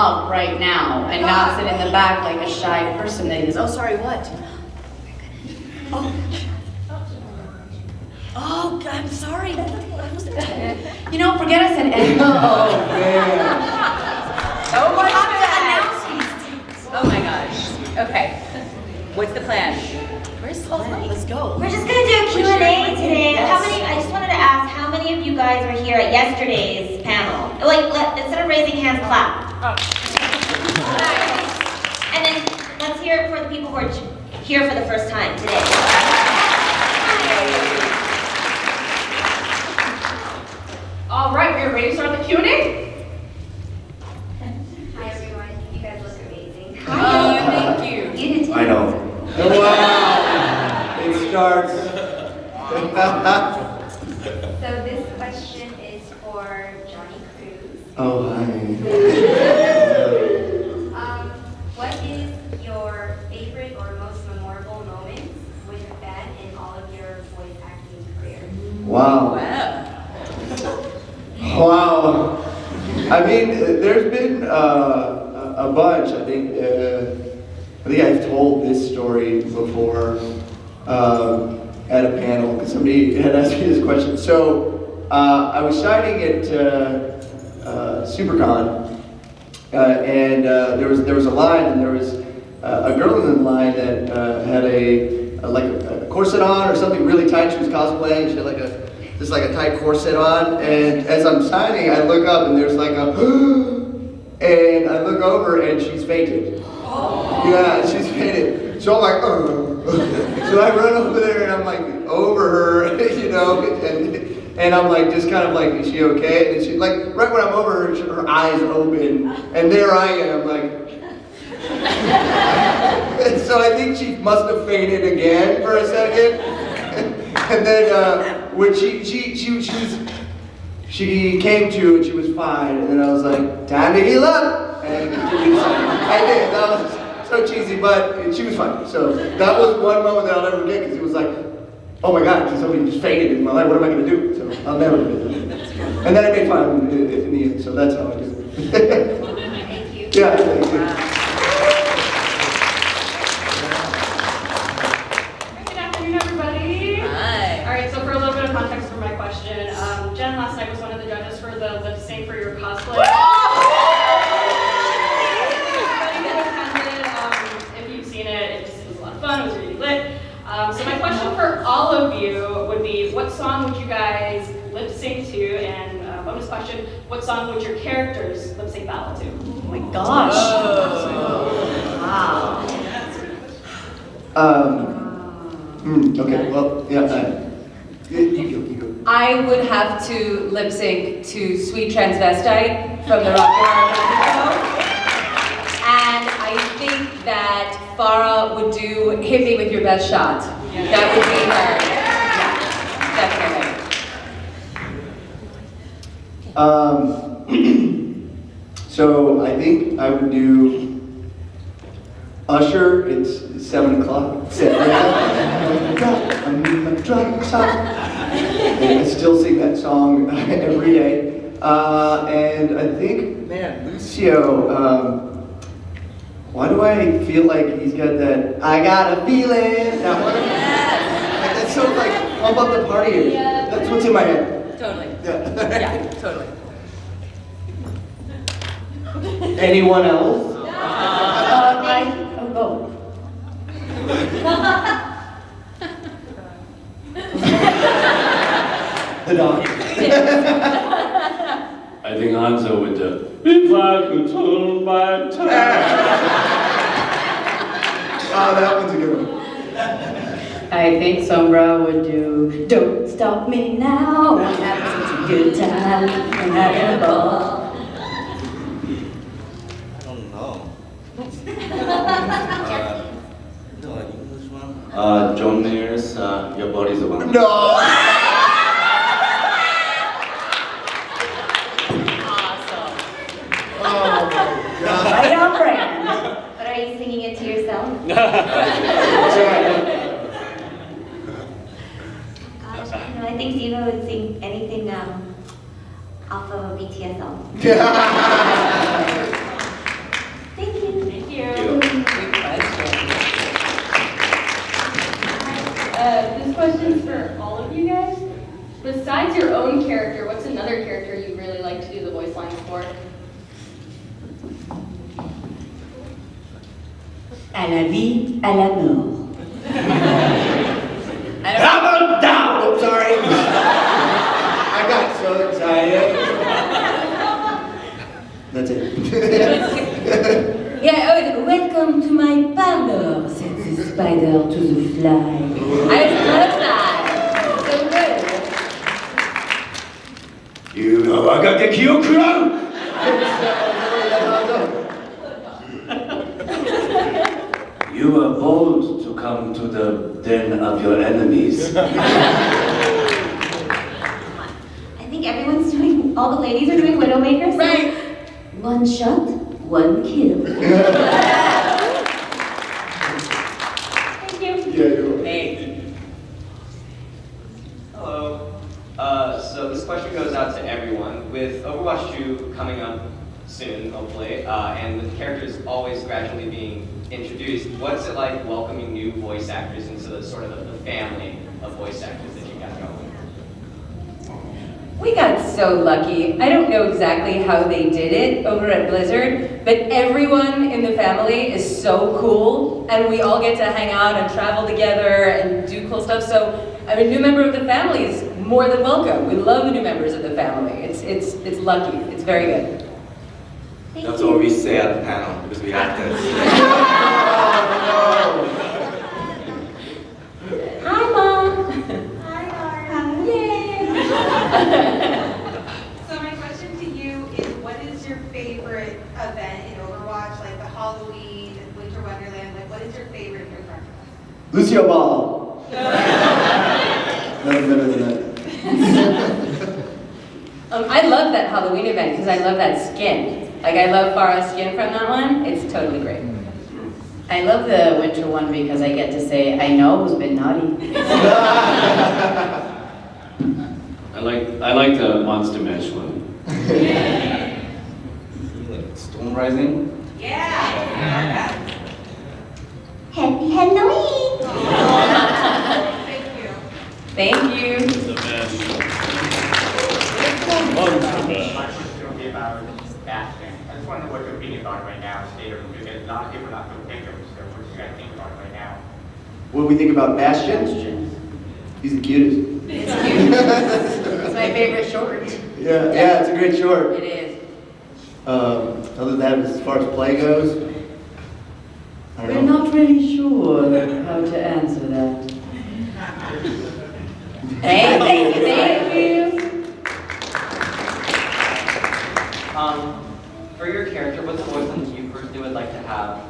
up right now and not sit in the back like a shy person that is, oh, sorry, what? Oh, I'm sorry. You know, forget I said anything. Oh, man. Oh my gosh. Oh my gosh. Okay. What's the plan? Where's the plan? Let's go. We're just gonna do a Q&A today. I just wanted to ask, how many of you guys were here at yesterday's panel? Instead of raising hands, clap. Oh. And then let's hear it for the people who are here for the first time today. All right, we're ready to start the Q&A. Hi everyone, you guys look amazing. Thank you. You did too. I know. Wow! It starts. So this question is for Johnny Cruz. Oh, hi. What is your favorite or most memorable moments with a band in all of your voice acting career? Wow. Wow. I mean, there's been a bunch. I think I've told this story before at a panel because somebody had asked me this question. So I was shining at SuperCon, and there was a line, and there was a girl in the line that had a corset on or something really tight. She was cosplaying. She had like a tight corset on, and as I'm signing, I look up and there's like a, and I look over and she's fainted. Oh. Yeah, she's fainted. So I'm like, oh. So I run over there and I'm like over her, you know, and I'm like just kind of like, is she okay? And she like right when I'm over her, her eyes open, and there I am like. And so I think she must have fainted again for a second, and then when she came to and she was fine, and then I was like, time to heal up, and I did. That was so cheesy, but she was fine. So that was one moment that I'll never forget because it was like, oh my God, somebody just fainted in my life. What am I going to do? So I'll never forget that. And then I made fun in the end. So that's how I do it. Thank you. Yeah, thank you. Good afternoon, everybody. Hi. All right, so for a little bit of context for my question, Jen last night was one of the judges for the lip sync for your cosplay. If you've seen it, it was a lot of fun. It was really lit. So my question for all of you would be, what song would you guys lip sync to? And bonus question, what song would your characters lip sync battle to? Oh my gosh. Wow. Okay, well, yeah. You go. I would have to lip sync to Sweet Transvestite from the Rock and Roll Show. And I think that Farah would do Hit Me With Your Best Shot. That would be her. Yeah, definitely. So I think I would do Usher. It's 7 o'clock. And I still sing that song every day. And I think, man, Lucio, why do I feel like he's got that, I got a feeling, that one? Like, that's so like, pump up the party. That's what's in my head. Totally. Yeah. Totally. Anyone else? Go. The dog. I think Hanzo would do If I Could Turn Back Time. Oh, that one's a good one. I think Sombra would do Don't Stop Me Now. I'm having such a good time. I'm having a ball. I don't know. No, English one. John Mayer's Your Body's a One. No! Right on brand. But are you singing it to yourself? Gosh, I think Ziva would sing anything off of a BTS album. question's for all of you guys. Besides your own character, what's another character you'd really like to do the voice lines for? À la vie, à la mort. Down, down! Oh, sorry. I got so excited. That's it. Yeah, oh, welcome to my parlor, said the spider to the fly. I love that. So good. You know I got the Kyokuro! You were bold to come to the den of your enemies. I think everyone's doing, all the ladies are doing Widowmakers. Right. One shot, one kill. Thank you. Yeah, you're welcome. Thanks. Hello. So this question goes out to everyone. With Overwatch 2 coming up soon, hopefully, and with characters always gradually being introduced, what's it like welcoming new voice actors into the sort of the family of voice actors that you got going? We got so lucky. I don't know exactly how they did it over at Blizzard, but everyone in the family is so cool, and we all get to hang out and travel together and do cool stuff. So, I mean, a new member of the family is more than welcome. We love the new members of the family. It's lucky. It's very good. That's what we say at the panel because we actors. Hi, Mom. So my question to you is, what is your favorite event in Overwatch, like the Halloween, Winter Wonderland? Like, what is your favorite in your park? Lucio Ball. Nothing better than that. I love that Halloween event because I love that skin. Like, I love Farah's skin from that one. It's totally great. I love the winter one because I get to say, I know who's been naughty. I like the Monster Mash one. Storm Rising? Yeah. Happy Halloween! Thank you. Thank you. The Mash. Monster Mash. My question will be about Bastion. I just want to know what your opinion about it right now. State of because a lot of people are not going to pick him. So what do you guys think about it right now? What do we think about Bastion? He's the cutest. It's cute. It's my favorite short. Yeah, it's a great short. It is. Other than that, as far as play goes, I We're don't know. not really sure how to answer that. Thank you. For your character, what's the voice line that you personally would like to have?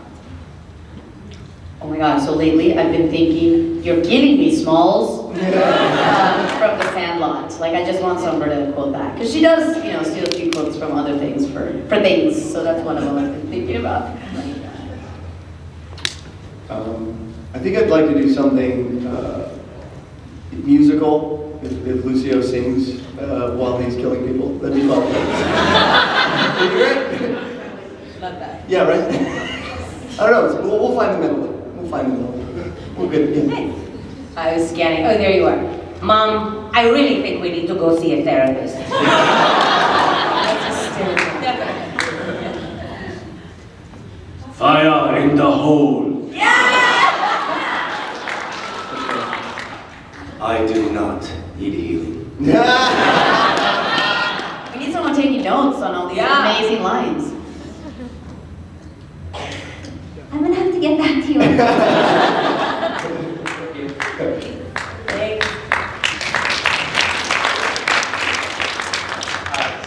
Oh my god, so lately I've been thinking, you're kidding me, Smalls. From the Sandlot. Like, I just want Summer to quote that. Because she does, steal a few quotes from other things for things. So that's one of them I've been thinking about. I think I'd like to do something musical if Lucio sings while he's killing people. That'd be fun. Would be great. Love that. Yeah, right? I don't know. We'll find the middle. We'll find the middle. We're good. Yeah. I was scanning. Oh, there you are. Mom, I really think we need to go see a therapist. That's hysterical. Fire in the hole. I do not need healing. We need someone taking notes on all these amazing lines. I'm gonna have to get back to you. Thanks.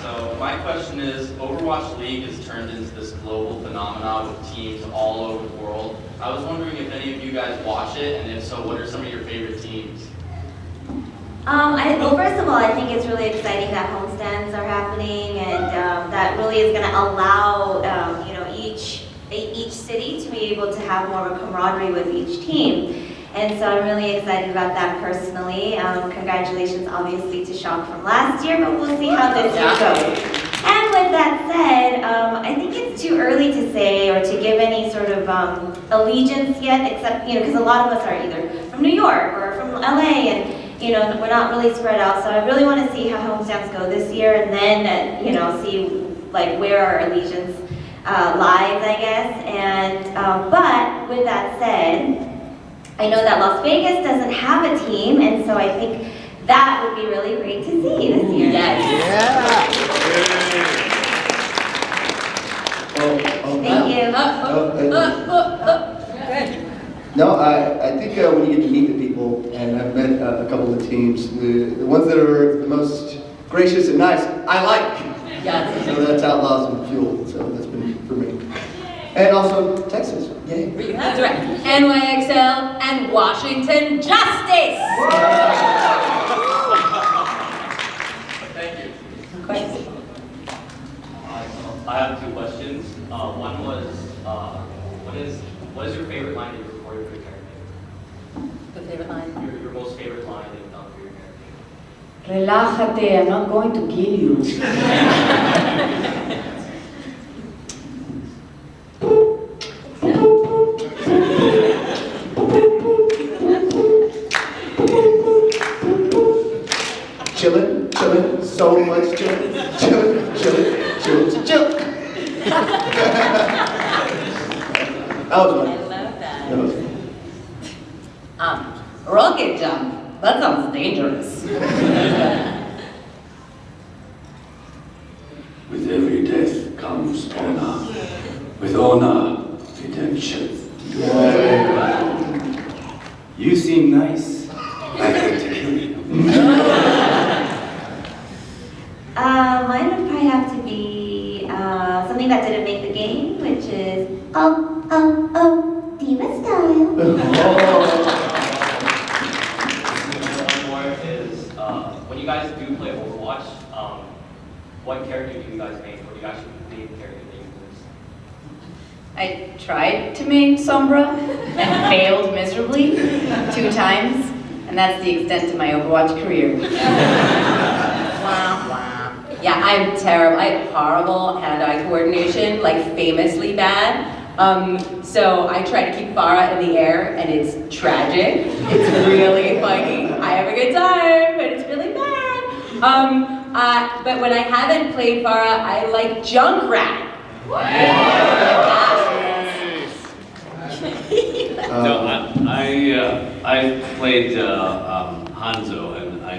So my question is, Overwatch League has turned into this global phenomenon with teams all over the world. I was wondering if any of you guys watch it, and if so, what are some of your favorite teams? Well, first of all, I think it's really exciting that homestands are happening, and that really is going to allow, each city to be able to have more of a camaraderie with each team. And so I'm really excited about that personally. Congratulations, obviously, to Shock from last year, but we'll see how this year goes. And with that said, I think it's too early to say or to give any sort of allegiance yet, except, because a lot of us are either from New York or from LA, and, we're not really spread out. So I really want to see how homestands go this year, and then, see, like, where our allegiance lies, I guess. And, but with that said, I know that Las Vegas doesn't have a team, and so I think that would be really great to see this year. Yes. Thank you. Good. No, I think when you get to meet the people, and I've met a couple of teams, the ones that are the most gracious and nice, I like. Yes. So that's Outlaws and Fuel, so that's been for me. And also Texas, yay. That's right. NYXL and Washington Justice. Thank you. Questions? I have two questions. One was, what is your favorite line that you recorded for your character? The favorite line? Your most favorite line that you've done for your character? Relájate, I'm not going to kill you. Chillin', so much chillin'. That was fun. I love that. That was fun. Rocket jump. That sounds dangerous. With every death comes honor. With honor, redemption. You seem nice. I hate to kill you. Mine would probably have to be something that didn't make the game, which is diva style. One more is, when you guys do play Overwatch, what character do you guys make? Or do you actually name the character that you use? I tried to make Sombra and failed miserably 2 times, and that's the extent of my Overwatch career. Wow, wow. Yeah, I'm terrible. I have horrible hand-eye coordination, like famously bad. So I try to keep Farah in the air, and it's tragic. It's really funny. I have a good time, but it's really bad. But when I haven't played Farah, I like Junkrat. No, I played Hanzo, and I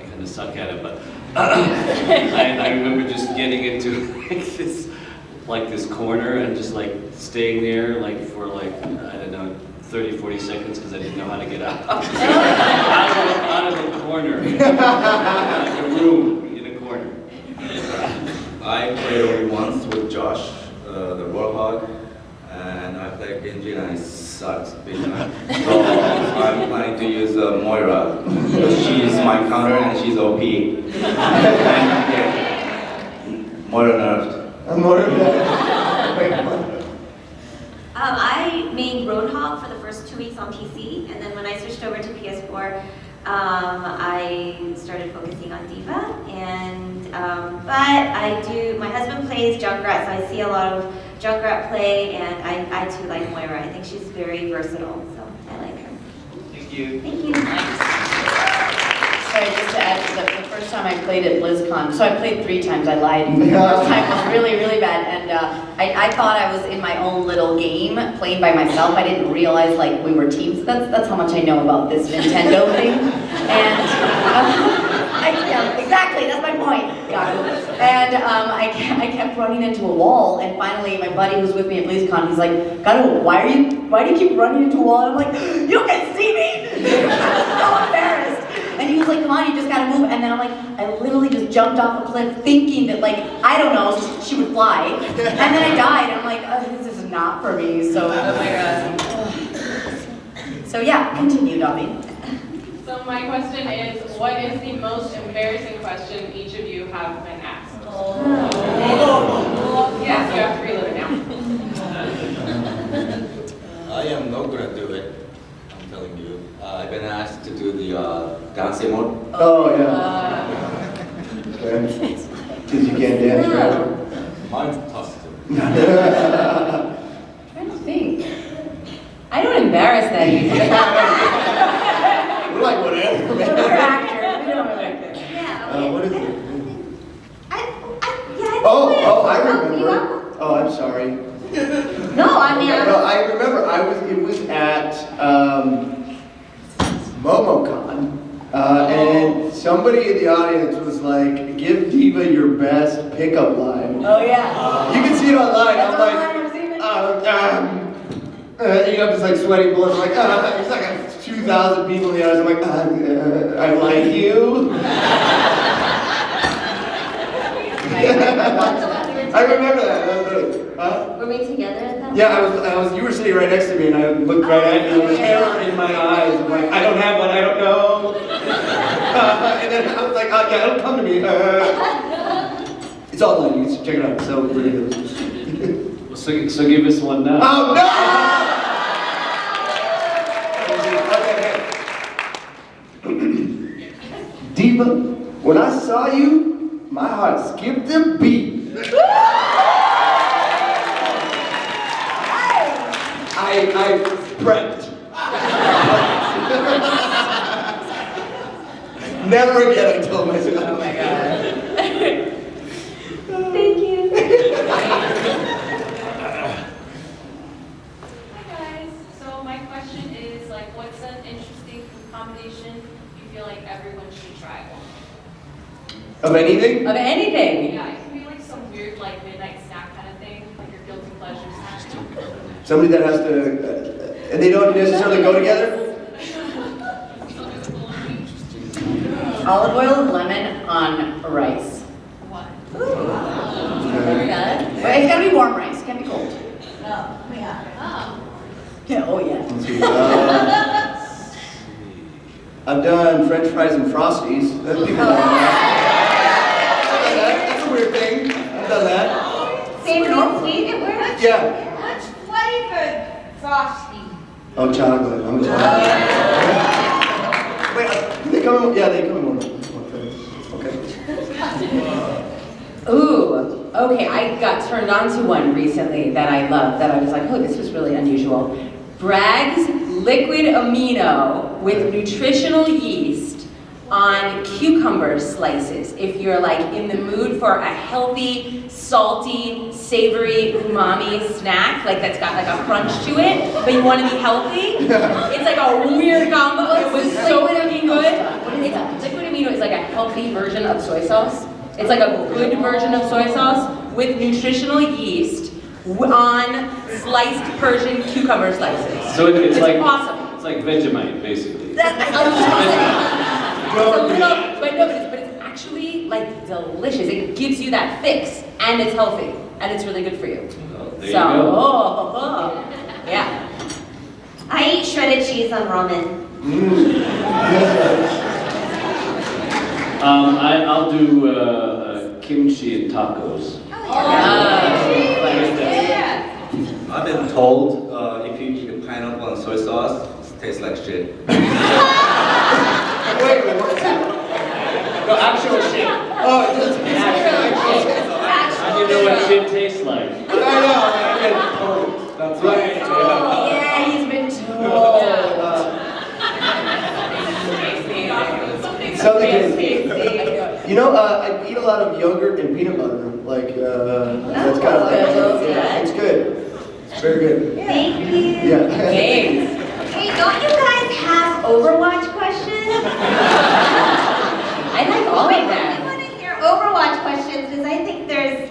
kind of suck at it, but I remember just getting into this corner and just staying there for I don't know 30-40 seconds because I didn't know how to get out. out of the corner, like a room in a corner. I played only once with Josh, the Warhog, and I played Genji and I sucked big time. So I'm planning to use Moira. She's my counter and she's OP. And, yeah, Moira nerfed. I made Roadhog for the first 2 weeks on PC, and then when I switched over to PS4, I started focusing on Diva, and but my husband plays Junkrat, so I see a lot of Junkrat play, and I too like Moira. I think she's very versatile, so I like her. Thank you. Thank you. Sorry, just to add, the first time I played at BlizzCon, so I played 3 times, I lied. The first time was really, really bad, and I thought I was in my own little game, playing by myself. I didn't realize, we were teams. That's how much I know about this Nintendo thing. And, yeah, exactly, that's my point. Got it. And I kept running into a wall, and finally my buddy who was with me at BlizzCon, he's like, Gato, why do you keep running into a wall? And I'm like, you can see me! I'm so embarrassed. And he was like, come on, you just gotta move. And then I'm like, I literally just jumped off a cliff thinking that I don't know, she would fly. And then I died. I'm like, oh, this is not for me. So, Oh my god. So yeah, continue, Dobby. So my question is, what is the most embarrassing question each of you have been asked? Yes, you have to relive it now. I am not gonna do it. I'm telling you. I've been asked to do the dancing mode. Oh, yeah. Since you can't dance, right? Mine's tough. Trying to think. I don't embarrass that easily. We're like, whatever, We're man. actors. We don't have actors. Yeah, okay. What is it? I Oh, I You remember. up? Oh, I'm sorry. No, I mean, No, I remember. It was at MomoCon, and somebody in the audience was like, "Give Diva your best pickup line." Oh yeah. You can see it online. That's I'm like, online, I've seen it. you know, just like sweating bullets. I'm like, there's like 2,000 people in the audience. I'm like, I like you. I remember that. Were we together at that? Yeah, I was. You were sitting right next to me, and I looked right at you. There was terror in my eyes. I'm like, I don't have one. I don't know. And then I was like, yeah, it'll come to me. It's online. You can check it out. So ridiculous. So give us one now. Oh no! Okay. Diva, when I saw you, my heart skipped a beat. I prepped. Never again, I told myself. Oh my god. Thank you. Hi guys. So my question is like, what's an interesting food combination you feel like everyone should try? Of anything? Of anything. Yeah, it can be like some weird like midnight snack kind of thing, like your guilty pleasure snack. Somebody that has to, and they don't necessarily go together? Olive oil and lemon on rice. What? Very good. But it's gotta be warm rice, can't be cold. Oh, yeah. Oh. Yeah, oh yeah. Let's see. I've done French fries and Frosties. That's people like that. That's a weird thing. I've done that. Savory and sweet, it works. Yeah. Which flavor frosty? Oh, chocolate. I'm a chocolate. Wait, they come in, yeah, they come in one flavor. Okay. Ooh, okay, I got turned on to one recently that I love, that I was like, oh, this was really unusual. Bragg's liquid amino with nutritional yeast on cucumber slices. If you're like in the mood for a healthy, salty, savory, umami snack, like that's got like a crunch to it, but you want to be healthy, it's like a weird combo. It was so freaking good. It's, liquid amino is like a healthy version of soy sauce. It's like a good version of soy sauce with nutritional yeast on sliced Persian cucumber slices. So it's like awesome. It's like Vegemite, basically. It's a little, but it's actually like delicious. It gives you that fix, and it's healthy, and it's really good for you. Well, there you So, go. Yeah. I eat shredded cheese on ramen. I'll do kimchi and tacos. I've been told if you eat pineapple and soy sauce, it tastes like shit. Wait, what's that? No, actual shit. Oh, it doesn't How do you know what shit tastes like? I know, I've been told. That's right. Yeah, he's been told. Something tasty. You know, I eat a lot of yogurt and peanut butter. Like, that's kind of like, yeah, it's good. It's very good. Thank you. Yeah. Thanks. Hey, don't you guys have Overwatch questions? I like all of I them. want to hear Overwatch questions because I think there's.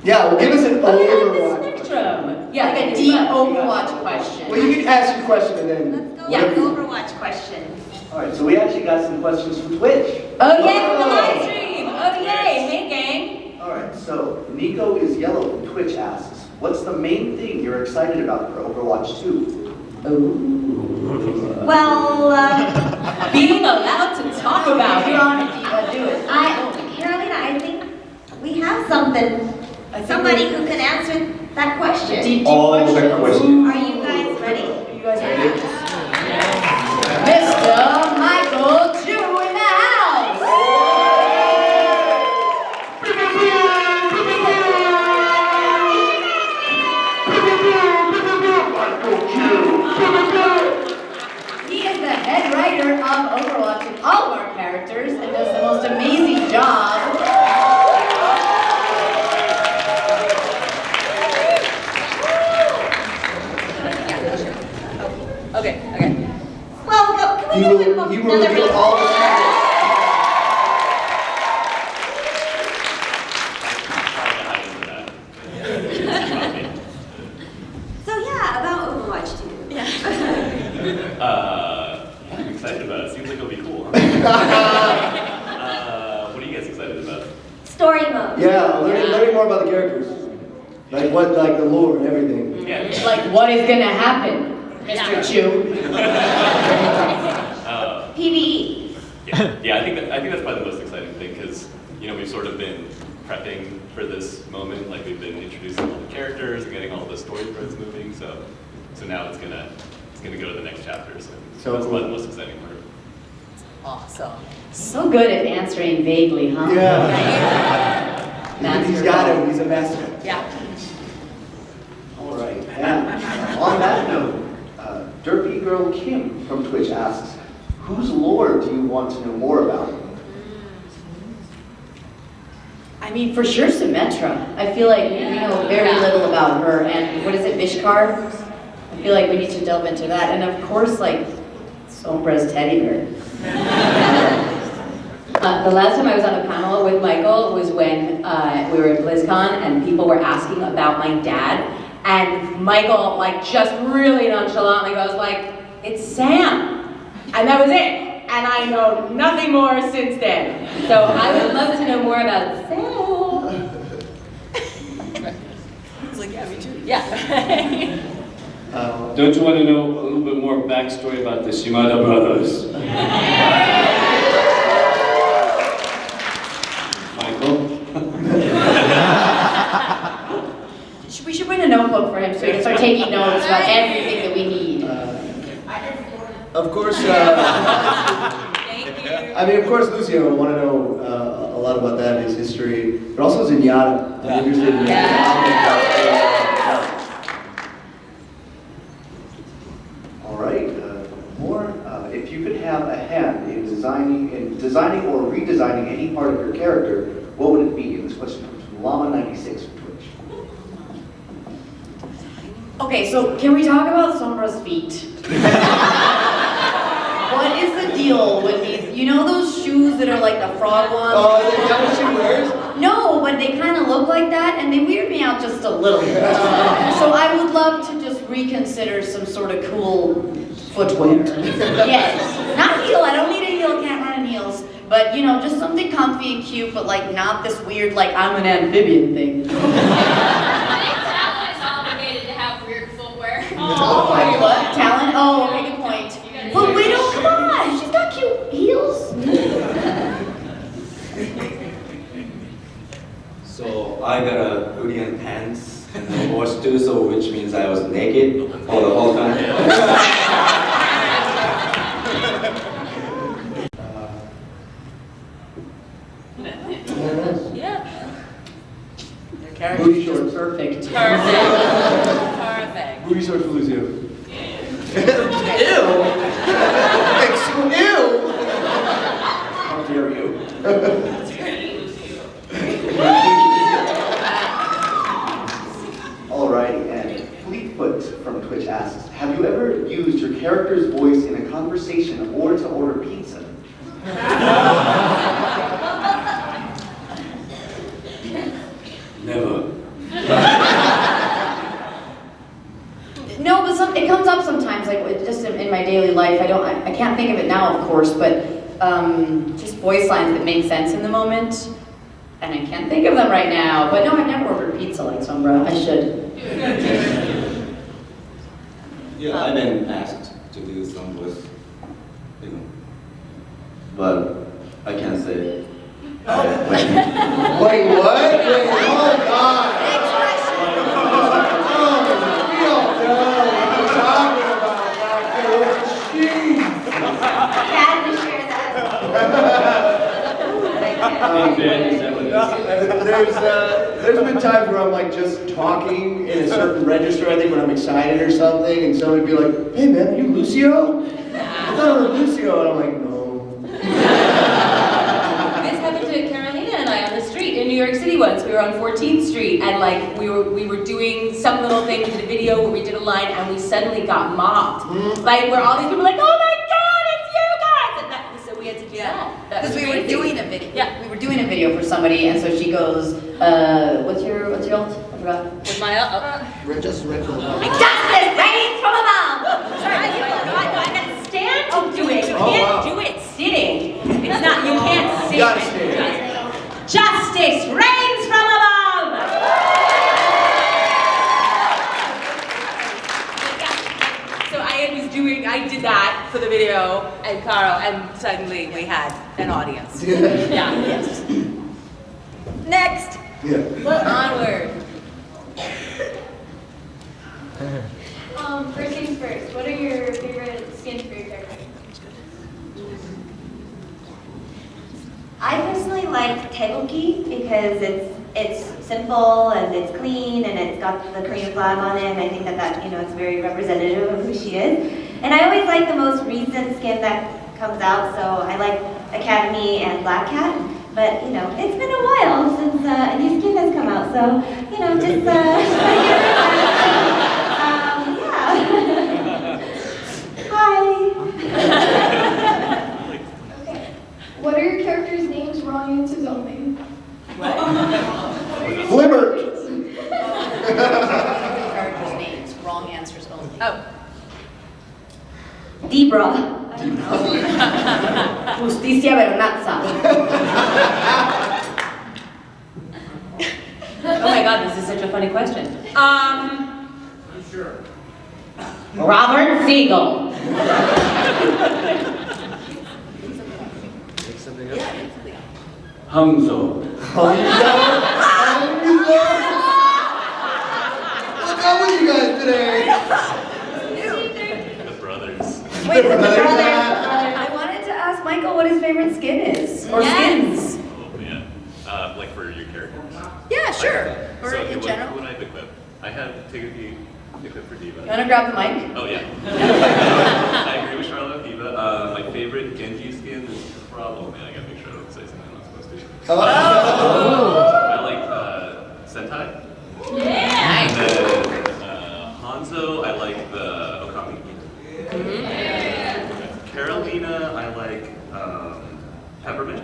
Yeah, well, give us an Oh, yeah, Overwatch. the spectrum. Yeah, Like a deep Overwatch question. Well, you can ask your question and then. Let's go Yeah. with Overwatch questions. All right, so we actually got some questions from Twitch. Oh, yeah, from the live stream. Oh, yay. Hey, gang. All right, so Nico is Yellow from Twitch asks, what's the main thing you're excited about for Overwatch 2? Well, Being allowed to talk about it. Do it. Carolina, I think we have something. Somebody who can answer that question. Deep All the questions. questions. Are you guys ready? You guys ready? Mr. Michael Chu in the house! head writer of Overwatch in all of our characters and does the most amazing job. Okay. Well, can we He go will, with he will another reveal all the secrets. So yeah, about Overwatch 2. I'm excited about it. Seems like it'll be cool. What are you guys excited about? Story mode. Yeah, learning more about the characters. Like the lore and everything. Yeah. Like, what is gonna happen, Mr. Chu? PvE. Yeah, I think that's probably the most exciting thing because we've sort of been prepping for this moment, like we've been introducing all the characters and getting all the story threads moving. So now it's gonna go to the next chapter. So that's cool. the most exciting part. Awesome. So good at answering vaguely, huh? Yeah. He's got it. He's a master. Yeah. All right, and on that note, Derpy Girl Kim from Twitch asks, whose lore do you want to know more about? I mean, for sure, Symmetra. I feel like we know very little about her. And what is it, Vishkar? I feel like we need to delve into that. And of course, like, Sombra's teddy bear. The last time I was on a panel with Michael was when we were at BlizzCon and people were asking about my dad. And Michael, like, just really nonchalantly goes like, "It's Sam." And that was it. And I know nothing more since then. So I would love to know more about Sam. I was like, yeah, me too. Yeah. Don't you want to know a little bit more backstory about the Shimada brothers? Michael? We should bring a notebook for him so he can start taking notes about everything that we need. Of course, I mean, of course, Lucio will want to know a lot about that, his history, but also Zenyatta. I'm interested in All right, more. If you could have a hand in designing or redesigning any part of your character, what would it be? And this question comes from Llama96 from Twitch. Okay, so can we talk about Sombra's feet? What is the deal with these? You know those shoes that are like the frog ones? Oh, is that what she wears? No, but they kind of look like that, and they weird me out just a little bit. So I would love to just reconsider some sort of cool footwear. Yes, not heel. I don't need a heel. Can't run in heels. But just something comfy and cute, but like not this weird like I'm an amphibian thing. What? Talent? Oh, okay, good point. But we don't, come on, she's got cute heels. So I got a hoodie and pants and Overwatch too, so which means I was naked for the whole time. Yeah. Booty shorts. Perfect. Perfect. Booty shorts for Lucio. Ew! Ew! How dare you? Alrighty, and Fleetfoot from Twitch asks, have you ever used your character's voice in a conversation or to order pizza? Never. No, but it comes up sometimes, like just in my daily life. I can't think of it now, of course, but just voice lines that make sense in the moment. And I can't think of them right now. But no, I've never ordered pizza like Sombra. I should. Yeah, I've been asked to do some voice, but I can't say. Wait, what? Wait, oh God! We all know what you're talking about back there. Jeez! Can we share that? There's been times where I'm like just talking in a certain register, I think when I'm excited or something, and somebody would be like, "Hey man, are you Lucio? I son of Lucio, and I'm like, no. This happened to Carolina and I on the street in New York City once. We were on 14th Street and like we were doing some little thing, we did a video where we did a line and we suddenly got mobbed. Like where all these people were like, oh my God, it's you guys! And so we had to do that. Because we were doing a video. Yeah. We were doing a video for somebody, and so she goes, what's your alt? I forgot. With my Just right from above. Justice reigns from above! Sorry, no, I gotta stand to do it. You can't do it sitting. It's not, you can't sit. You gotta stand. Justice reigns from above! So I did that for the video and Carl, and suddenly we had an audience. Yeah. Yes. Next. Yeah. Onward. First things first, what are your favorite skins for your character? I personally like Taegoki because it's simple and it's clean and it's got the Korean flag on it, and I think that it's very representative of who she is. And I always like the most recent skin that comes out, so I like Academy and Black Cat. But it's been a while since a new skin has come out, so just yeah. Hi. Okay. What are your characters' names? Wrong answers only. Flimmer. Characters' names, wrong answers only. Oh. Debra. Justicia Bernatza. Oh my God, this is such a funny question. Sure. Robert Siegel. Hangzo. What's up with you guys today? The brothers. Wait, the brother. I wanted to ask Michael what his favorite skin is, or skins. Oh man. Like for your character. Yeah, sure. Or So, in what general. would I equip? I have Taegoki equipped for Diva. You want to grab the mic? Oh yeah. I agree with Charlotte Diva. My favorite Genji skin is probably, man, I gotta make sure I don't say something I'm not supposed to. I like Sentai. Yeah. And then Hanzo, I like the Okami. Carolina, I like Peppermint.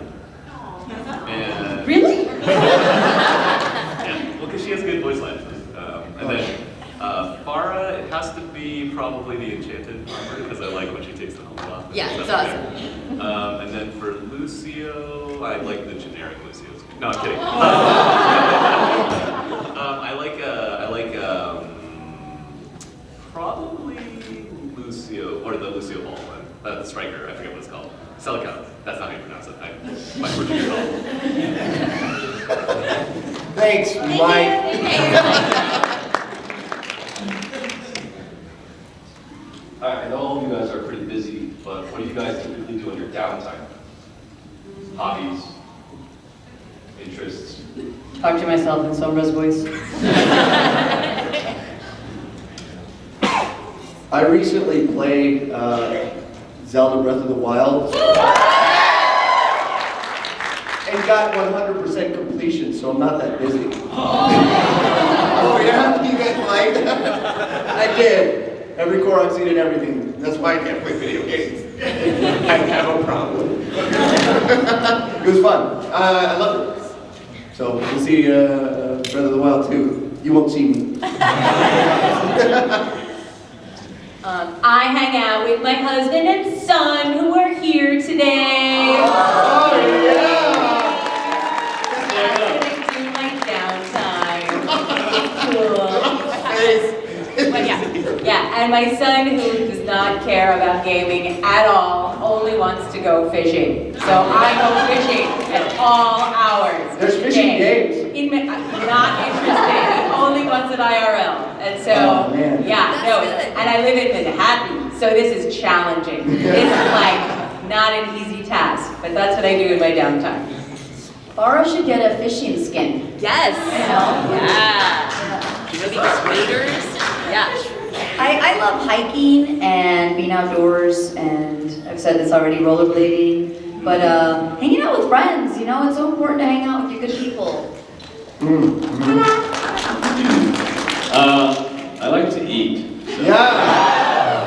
And Really? yeah, well, because she has good voice lines. And then Farah, it has to be probably the enchanted armor because I like when she takes the helmet off. Yeah, it's That's awesome. okay. And then for Lucio, I like the generic Lucio's. No, I'm kidding. I like probably Lucio, or the Lucio Ball one. The striker, I forget what it's called. Silicon. That's not how you pronounce it. My Portuguese is awful. Thanks, Mike. I know all of you guys are pretty busy, but what do you guys typically do in your downtime? Hobbies, interests. Talk to myself in Sombra's voice. I recently played Zelda Breath of the Wild and got 100% completion, so I'm not that busy. Oh yeah? You guys played? I did. Every chord scene and everything. That's why I can't play video games. I have a problem. It was fun. I loved it. So we'll see Breath of the Wild too. You won't see me. I hang out with my husband and son who are here today. Oh yeah! That's what I do in my downtime. Cool. But yeah, and my son who does not care about gaming at all, only wants to go fishing. So I go fishing at all hours. There's fishing games. Not interested. He only wants an IRL. And so, and I live in Manhattan, so this is challenging. This is like not an easy task, but that's what I do in my downtime. Farah should get a fishing skin. Yes. You know? Yeah. Maybe waders. Yeah. I love hiking and being outdoors, and I've said this already, rollerblading, but hanging out with friends, you know, it's so important to hang out with your good people. I like to eat. So. Yeah!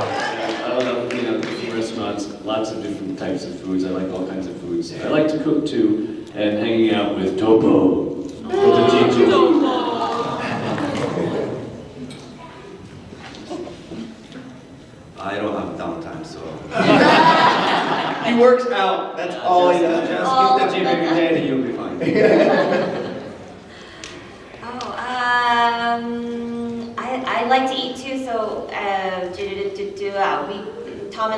I love, you know, cooking restaurants, lots of different types of foods. I like all kinds of foods. I like to cook too, and hanging out with Topo. I don't have downtime, so. He works out, that's all he does. Just keep the gym every day and you'll be fine. I like to eat too, so Tom,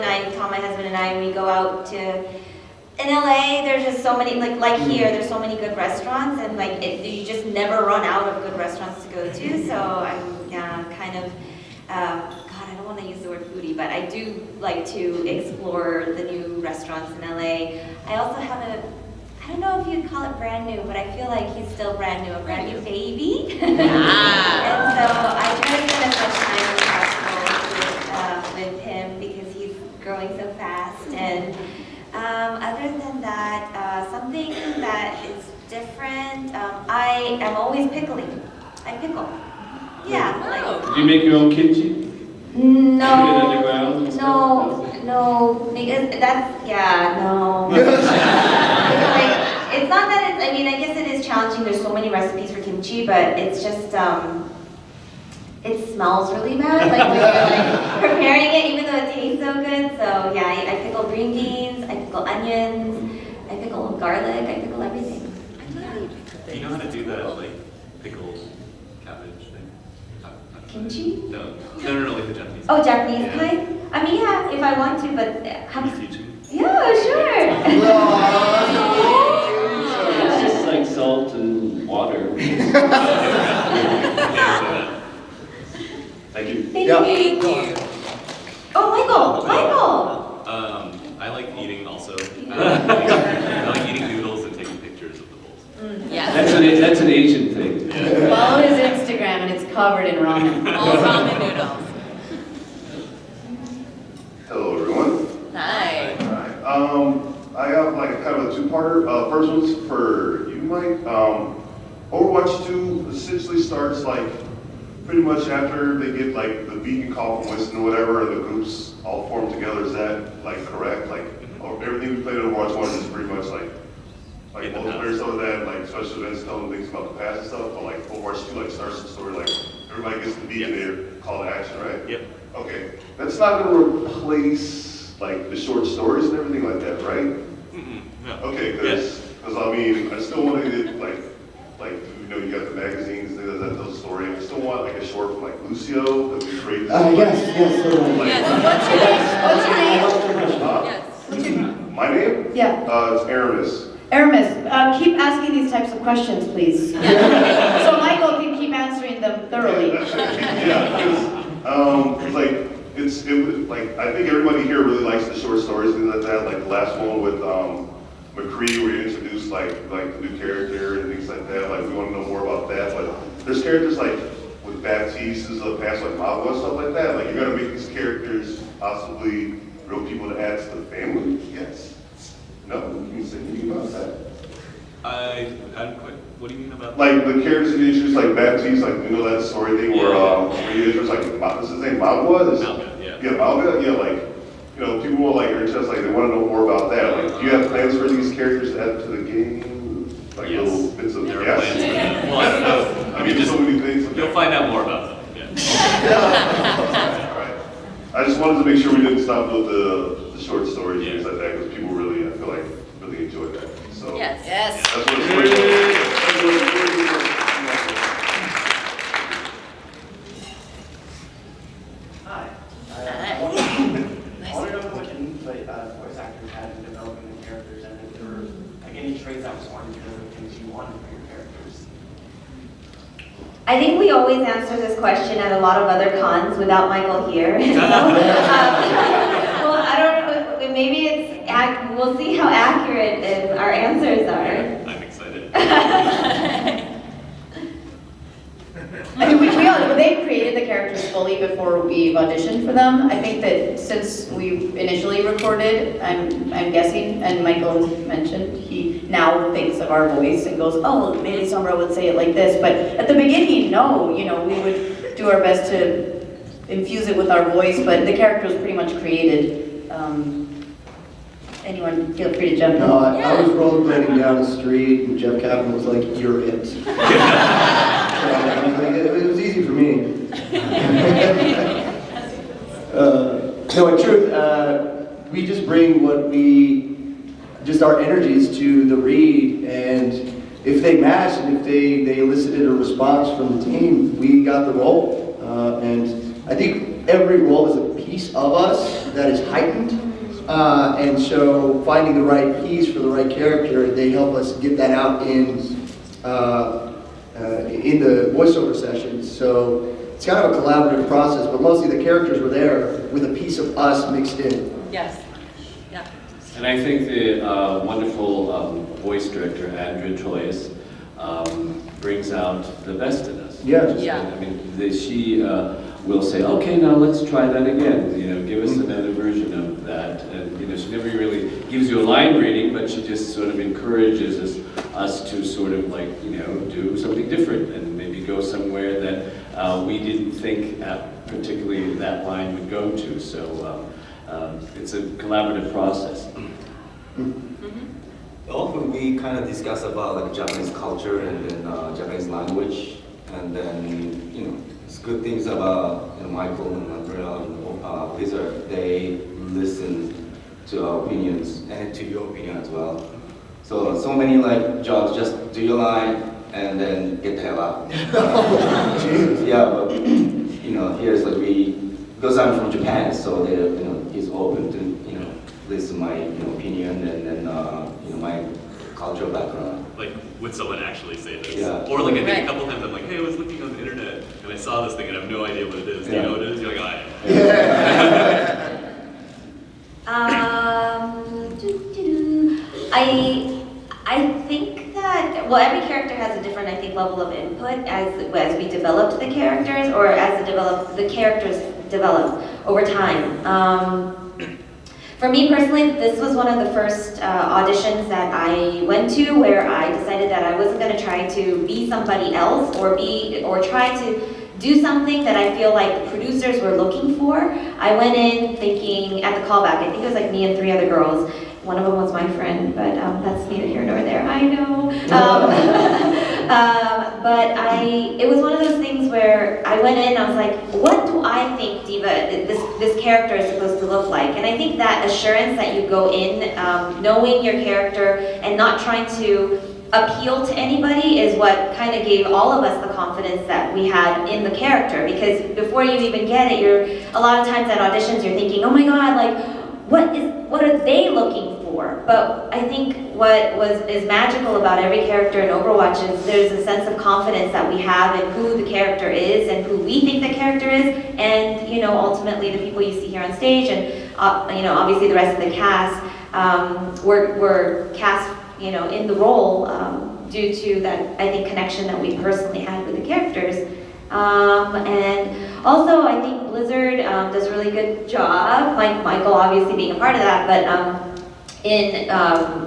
my husband and I, we go out to, in LA, there's just so many, like here, there's so many good restaurants, and you just never run out of good restaurants to go to, so I'm kind of, God, I don't want to use the word foodie, but I do like to explore the new restaurants in LA. I also have I don't know if you'd call it brand new, but I feel like he's still brand new, a brand new baby. And so I try to spend as much time as possible with him because he's growing so fast. And other than that, something that is different, I am always pickling. I pickle. Yeah. Do you make your own kimchi? No, because no. It's not that I guess it is challenging. There's so many recipes for kimchi, but it's just, it smells really bad, when you're preparing it, even though it tastes so good. So yeah, I pickle green beans, I pickle onions, I pickle garlic, I pickle everything. Do you know how to do that, pickled cabbage thing? Kimchi? No, like the Japanese. Oh, Japanese kind? Yeah, if I want to, but Can you teach me? Yeah, sure. It's just like salt and water. Thank you. Thank you. Oh, Michael. I like eating also. I like eating noodles and taking pictures of the bowls. That's an Asian thing. Follow his Instagram and it's covered in ramen. All ramen noodles. Hello, everyone. Hi. I have kind of a two-parter. First one's for you, Mike. Overwatch 2 essentially starts pretty much after they get the beacon call from Winston or whatever, and the groups all form together. Is that correct? Everything we played in Overwatch 1 is pretty much multiplayer stuff like that, special events telling things about the past and stuff. But Overwatch 2 starts the story everybody gets the beacon there, call to action, right? Yep. Okay, that's not going to replace the short stories and everything like that, right? No. Okay, because I still want to get you got the magazines that tell the story. I still want a short from Lucio that we created. Yes. What's your name? My name? Yeah. It's Aramis. Aramis, keep asking these types of questions, please. So Michael can keep answering them thoroughly. I think everybody here really likes the short stories, things like that. The last one with McCree, where you introduced the new character and things like that. We want to know more about that. But there's characters with Baptiste of the past, Magua and stuff like that. You're gonna make these characters possibly real people to add to the family. Yes. No, can you say anything about that? I hadn't quite. What do you mean about the characters you introduced, Baptiste, that story thing where you introduced what's his name, Magua? Yeah, Magua. Yeah, people are interested, they want to know more about that. Do you have plans for these characters to add to the game? Yes. Little bits of There are plans for that. Well, I don't know. So many things. You'll find out more about them. All right. I just wanted to make sure we didn't stop with the short stories and things like that, because people really, I feel really enjoyed that. So Yes. that's what it's for. Hi. I want to know what input voice actors had in developing the characters, and if there were any traits that was wanted to know, things you wanted for your characters. I think we always answer this question at a lot of other cons without Michael here. Well, I don't know, maybe we'll see how accurate our answers are. I'm excited. I mean, we they've created the characters fully before we've auditioned for them. I think that since we initially recorded, I'm guessing, and Michael has mentioned, he now thinks of our voice and goes, oh, maybe Sombra would say it like this. But at the beginning, no, you know, we would do our best to infuse it with our voice, but the character was pretty much created. Anyone feel free to jump in. No, I was rollerblading down the street and Jeff Kaplan was like, you're it. So, I was like, it was easy for me. No, in truth, we just bring just our energies to the read, and if they matched and if they elicited a response from the team, we got the role. And I think every role is a piece of us that is heightened. And so finding the right piece for the right character, they help us get that out in the voiceover sessions. So it's kind of a collaborative process, but mostly the characters were there with a piece of us mixed in. Yes. Yeah. And I think the wonderful voice director, Andrea Joyce, brings out the best in us. Yeah. I mean, she will say, okay, now let's try that again. You know, give us another version of that. And you know, she never really gives you a line reading, but she just sort of encourages us to sort of like, you know, do something different and maybe go somewhere that we didn't think particularly that line would go to. So it's a collaborative process. Often we kind of discuss about like Japanese culture and then Japanese language, and then you know it's good things about Michael and Andrea and Blizzard. They listen to our opinions and to your opinion as well. So many like jobs, just do your line and then get the hell out. Yeah, but you know here's like because I'm from Japan, so they he's open to listen to my opinion and then my cultural background. Like, would someone actually say this? Yeah. Or like I think a couple times I'm like, hey, I was looking on the internet and I saw this thing and I have no idea what it is. Do you know what it is? You're like, I think that, well, every character has a different, I think, level of input as we developed the characters, or as the characters develop over time. For me personally, this was one of the first auditions that I went to where I decided that I wasn't going to try to be somebody else or try to do something that I feel like the producers were looking for. I went in thinking at the callback, I think it was like me and 3 other girls. One of them was my friend, but that's neither here nor there, I know. But it was one of those things where I went in and I was like, what do I think Diva, this character is supposed to look like? And I think that assurance that you go in, knowing your character and not trying to appeal to anybody is what kind of gave all of us the confidence that we had in the character. Because before you even get it, a lot of times at auditions you're thinking, oh my God, like, what are they looking for? But I think what is magical about every character in Overwatch is there's a sense of confidence that we have in who the character is and who we think the character is, and ultimately the people you see here on stage, and obviously the rest of the cast were cast in the role due to that, I think, connection that we personally had with the characters. And also, I think Blizzard does a really good job, Michael obviously being a part of that, but in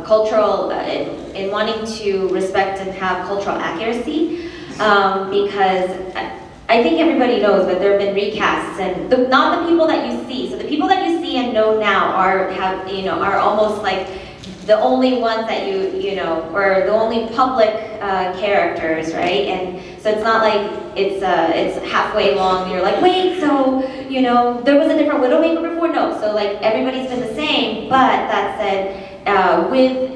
cultural, in wanting to respect and have cultural accuracy, because I think everybody knows that there have been recasts, and not the people that you see. So the people that you see and know now are almost like the only ones that or the only public characters, right? And so it's not like it's halfway along. You're like, wait, so there was a different Widowmaker before? No, so like everybody's been the same. But that said, with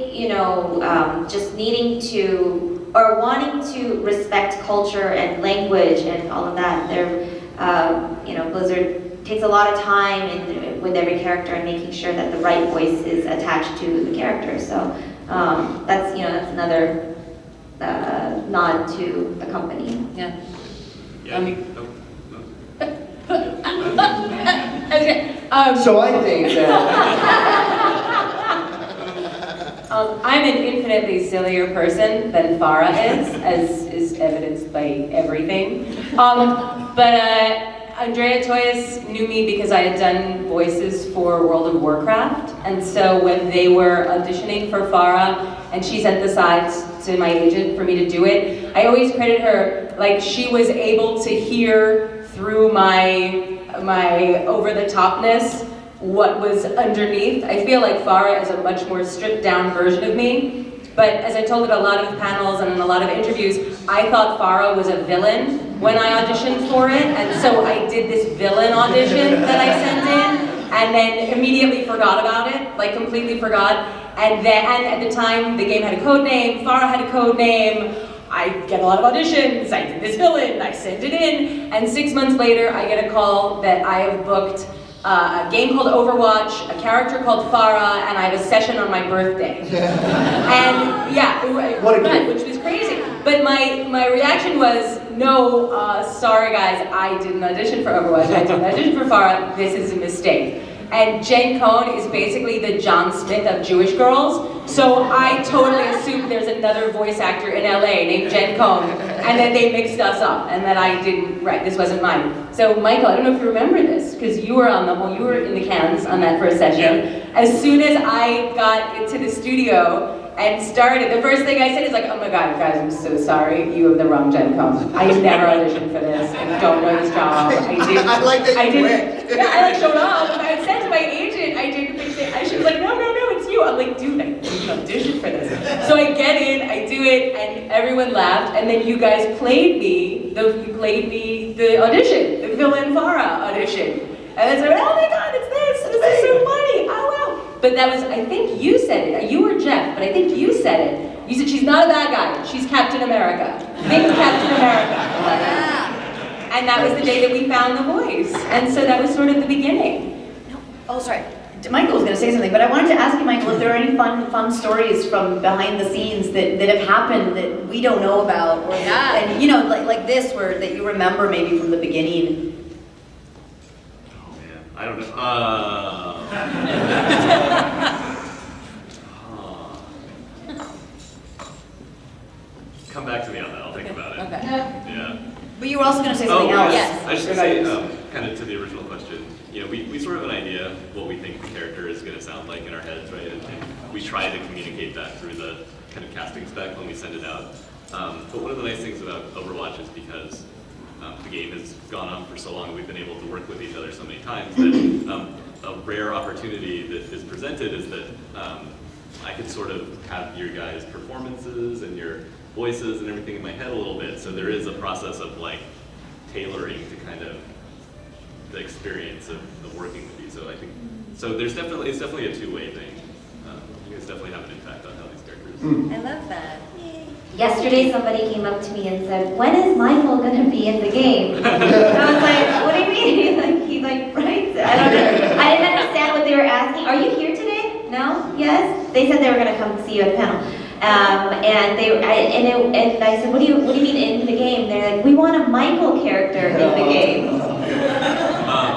just needing to or wanting to respect culture and language and all of that, Blizzard takes a lot of time with every character and making sure that the right voice is attached to the character. So that's another nod to the company. Yeah. So I think that I'm an infinitely sillier person than Farah is, as is evidenced by everything. But But Andrea Toyas knew me because I had done voices for World of Warcraft, and so when they were auditioning for Farah, and she sent the sides to my agent for me to do it, I always credit her, like she was able to hear through my over-the-topness what was underneath. I feel like Farah is a much more stripped-down version of me. But as I told at a lot of panels and in a lot of interviews, I thought Farah was a villain when I auditioned for it, and so I did this villain audition that I sent in, and then immediately forgot about it, like completely forgot. And at the time, the game had a code name, Farah had a code name, I get a lot of auditions, I did this villain, I sent it in, and 6 months later, I get a call that I have booked a game called Overwatch, a character called Farah, and I have a session on my birthday. And yeah, which was crazy. But my reaction was, no, sorry guys, I didn't audition for Overwatch, I didn't audition for Farah, this is a mistake. And Jen Cohn is basically the John Smith of Jewish girls, so I totally assumed there's another voice actor in LA named Jen Cohn, and then they mixed us up, and that I didn't, right, this wasn't mine. So Michael, I don't know if you remember this, because you were you were in the cans on that first session. Yeah. As soon as I got into the studio and started, the first thing I said is like, oh my God, guys, I'm so sorry, you have the wrong Jen Cohn. I never auditioned for this, I don't know this job, I like that you went. Yeah, I like showed up, and I said to my agent, I didn't fix it, and she was like, no, it's you. I'm like, dude, I didn't audition for this. So I get in, I do it, and everyone laughed, and then you guys played me the audition, the villain Farah audition. And I said, oh my God, it's this is so funny, oh wow. But that was, I think you said it, you or Jeff, but I think you said it. You said she's not a bad guy, she's Captain America. Think Captain America. And that was the day that we found the voice. And so that was sort of the beginning. Oh, sorry. Michael was going to say something, but I wanted to ask you, Michael, if there are any fun stories from behind the scenes that have happened that we don't know about, or and you know, like this, where that you remember maybe from the beginning. Oh man, I don't know. Come back to me on that. I'll think about it. Okay. Yeah. But you were also going to say something else. Yes. I should say, kind of to the original question, you know, we sort of have an idea of what we think the character is going to sound like in our heads, right? And we try to communicate that through the kind of casting spec when we send it out. But one of the nice things about Overwatch is because the game has gone on for so long and we've been able to work with each other so many times that a rare opportunity that is presented is that I could sort of have your guys' performances and your voices and everything in my head a little bit, so there is a process of like tailoring to kind of the experience of working with you. So I think it's definitely a two-way thing. You guys definitely have an impact on how these characters. I love that. Yesterday somebody came up to me and said, when is Michael going to be in the game? And I was like, what do you mean? He writes it. I don't know. I didn't understand what they were asking. Are you here today? No? Yes? They said they were going to come see you at the panel. And I said, what do you mean in the game? They're like, we want a Michael character in the game.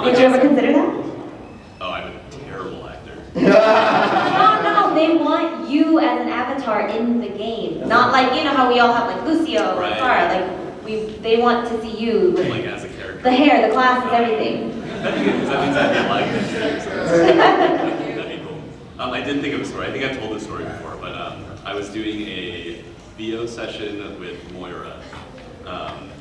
Did you ever consider that? Oh, I'm a terrible actor. No, they want you as an avatar in the game. Not like, you know how we all have like Lucio or Farah, they want to see you with like as a character. The hair, the glasses, everything. That means I get like this. That'd be cool. I did think of a story. I think I've told this story before, but I was doing a VO session with Moira,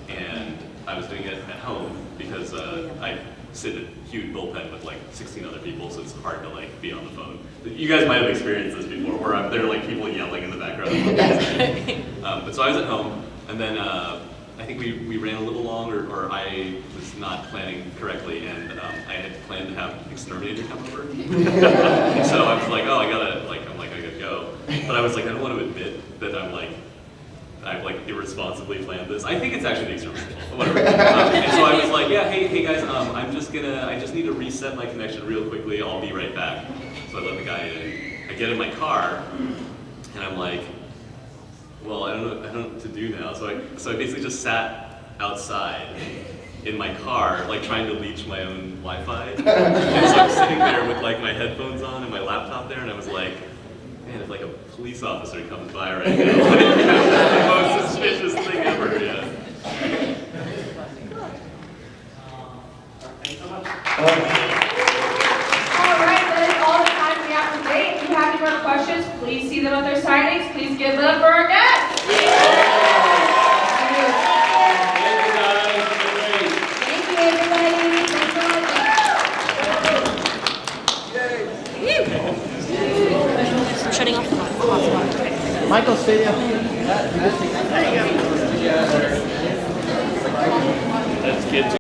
and I was doing it at home because I sit in a huge bullpen with like 16 other people, so it's hard to like be on the phone. You guys might have experienced this before, where there are like people yelling in the background. But so I was at home, and then I think we ran a little long, or I was not planning correctly, and I had planned to have Exterminator come over. So I was like, oh, I gotta go. But I was like, I don't want to admit that I've like irresponsibly planned this. I think it's actually the Exterminator, whatever. And so I was like, yeah, hey guys, I just need to reset my connection real quickly. I'll be right back. So I let the guy in. I get in my car, and I'm like, well, I don't know what to do now. So I basically just sat outside in my car, like trying to leech my own Wi-Fi. And so I'm sitting there with like my headphones on and my laptop there, and I was like, man, if like a police officer comes by right now, like, the most suspicious thing ever, yeah. All right, that is all the time we have for today. If you have any more questions, please see them at their signings. Please give it up for our guests. Thank you, everybody. Thanks so much. I'm shutting off the hotspot. Michael, stay there.